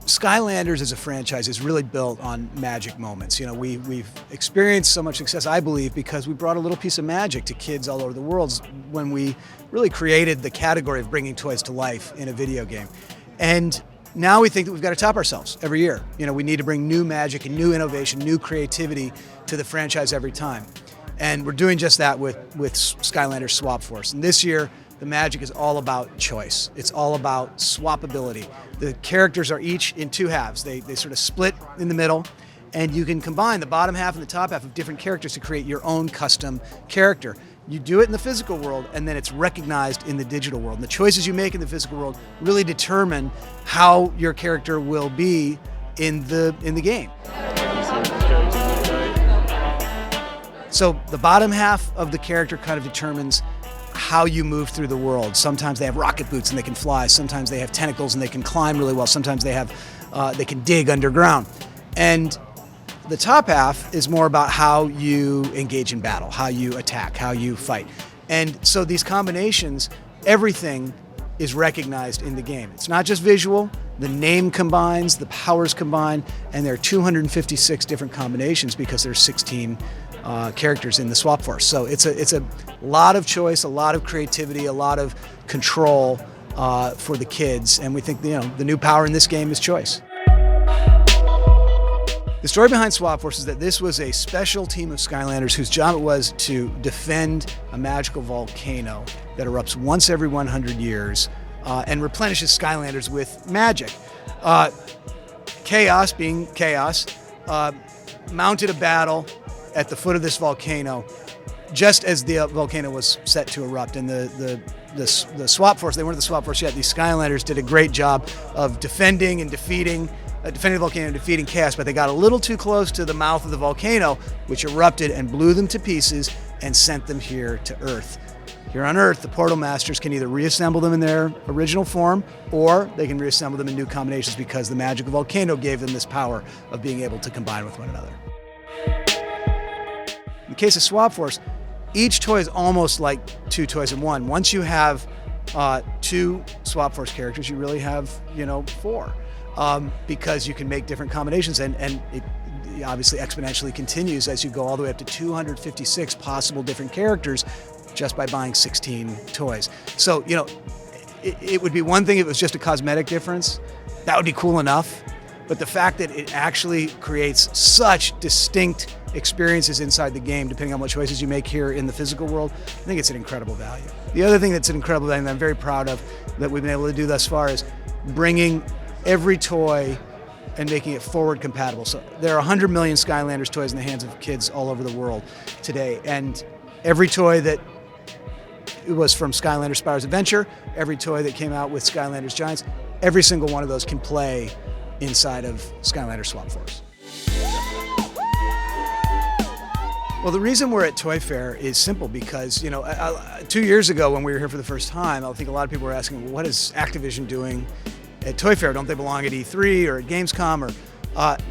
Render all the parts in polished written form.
Skylanders as a franchise is really built on magic moments. We've experienced so much success, I believe, because we brought a little piece of magic to kids all over the world when we really created the category of bringing toys to life in a video game. And now we think that we've got to top ourselves every year. We need to bring new magic and new innovation, new creativity to the franchise every time. And we're doing just that with Skylanders Swap Force. And this year, the magic is all about choice. It's all about swappability. The characters are each in two halves. They sort of split in the middle, and you can combine the bottom half and the top half of different characters to create your own custom character. You do it in the physical world, and then it's recognized in the digital world. And the choices you make in the physical world really determine how your character will be in the game. So the bottom half of the character kind of determines how you move through the world. Sometimes they have rocket boots and they can fly. Sometimes they have tentacles and they can climb really well. Sometimes they can dig underground. And the top half is more about how you engage in battle, how you attack, how you fight. And so these combinations, everything is recognized in the game. It's not just visual, the name combines, the powers combine, and there are 256 different combinations because there's 16 characters in the Swap Force. So it's a lot of choice, a lot of creativity, a lot of control for the kids, and we think the new power in this game is choice. The story behind Swap Force is that this was a special team of Skylanders whose job it was to defend a magical volcano that erupts once every 100 years and replenishes Skylanders with magic. Chaos, being chaos, mounted a battle at the foot of this volcano just as the volcano was set to erupt. And the Swap Force, they weren't the Swap Force yet, these Skylanders did a great job of defending the volcano and defeating chaos, but they got a little too close to the mouth of the volcano, which erupted and blew them to pieces and sent them here to Earth. Here on Earth, the Portal Masters can either reassemble them in their original form, or they can reassemble them in new combinations because the magical volcano gave them this power of being able to combine with one another. In the case of Swap Force, each toy is almost like two toys in one. Once you have two Swap Force characters, you really have, four. Because you can make different combinations, and it obviously exponentially continues as you go all the way up to 256 possible different characters just by buying 16 toys. So, it would be one thing if it was just a cosmetic difference. That would be cool enough. But the fact that it actually creates such distinct experiences inside the game, depending on what choices you make here in the physical world, I think it's an incredible value. The other thing that's an incredible value that I'm very proud of that we've been able to do thus far is bringing every toy and making it forward compatible. So there are 100 million Skylanders toys in the hands of kids all over the world today. And every toy that was from Skylanders Spyro's Adventure, every toy that came out with Skylanders Giants, every single one of those can play inside of Skylanders Swap Force. Well, the reason we're at Toy Fair is simple because, 2 years ago when we were here for the first time, I think a lot of people were asking, well, what is Activision doing at Toy Fair? Don't they belong at E3 or at Gamescom?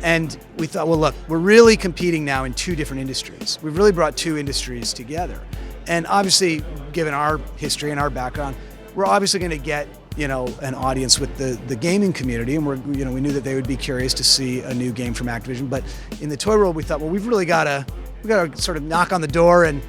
And we thought, well, look, we're really competing now in two different industries. We've really brought two industries together. And obviously, given our history and our background, we're obviously going to get, an audience with the gaming community, and we knew that they would be curious to see a new game from Activision. But in the toy world, we thought, well, we've really got to sort of knock on the door and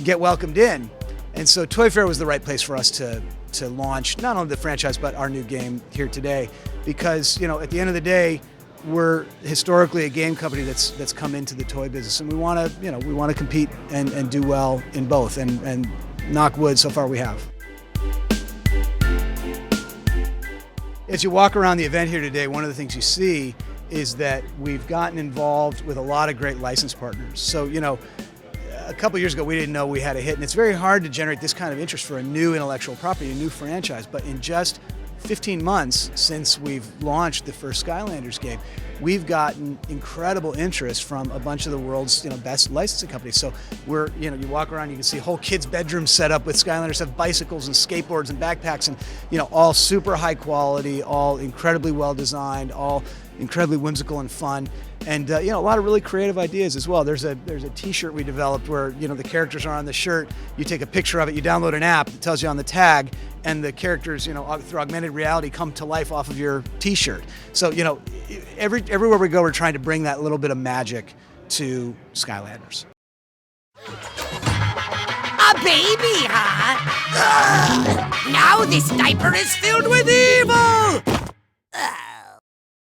get welcomed in. And so Toy Fair was the right place for us to launch not only the franchise but our new game here today, because at the end of the day, we're historically a game company that's come into the toy business, and we want to compete and do well in both, and knock wood, so far we have. As you walk around the event here today, one of the things you see is that we've gotten involved with a lot of great license partners. So, a couple years ago, we didn't know we had a hit, and it's very hard to generate this kind of interest for a new intellectual property, a new franchise. But in just 15 months since we've launched the first Skylanders game, we've gotten incredible interest from a bunch of the world's best licensing companies. So you walk around, you can see whole kids' bedrooms set up with Skylanders, have bicycles and skateboards and backpacks, and all super high quality, all incredibly well designed, all incredibly whimsical and fun. And you know, a lot of really creative ideas as well. There's a T-shirt we developed where, you know, the characters are on the shirt. You take a picture of it, you download an app that tells you on the tag, and the characters, you know, through augmented reality, come to life off of your T-shirt. So, you know, everywhere we go, we're trying to bring that little bit of magic to Skylanders. A baby, huh? Ugh. Now this diaper is filled with evil!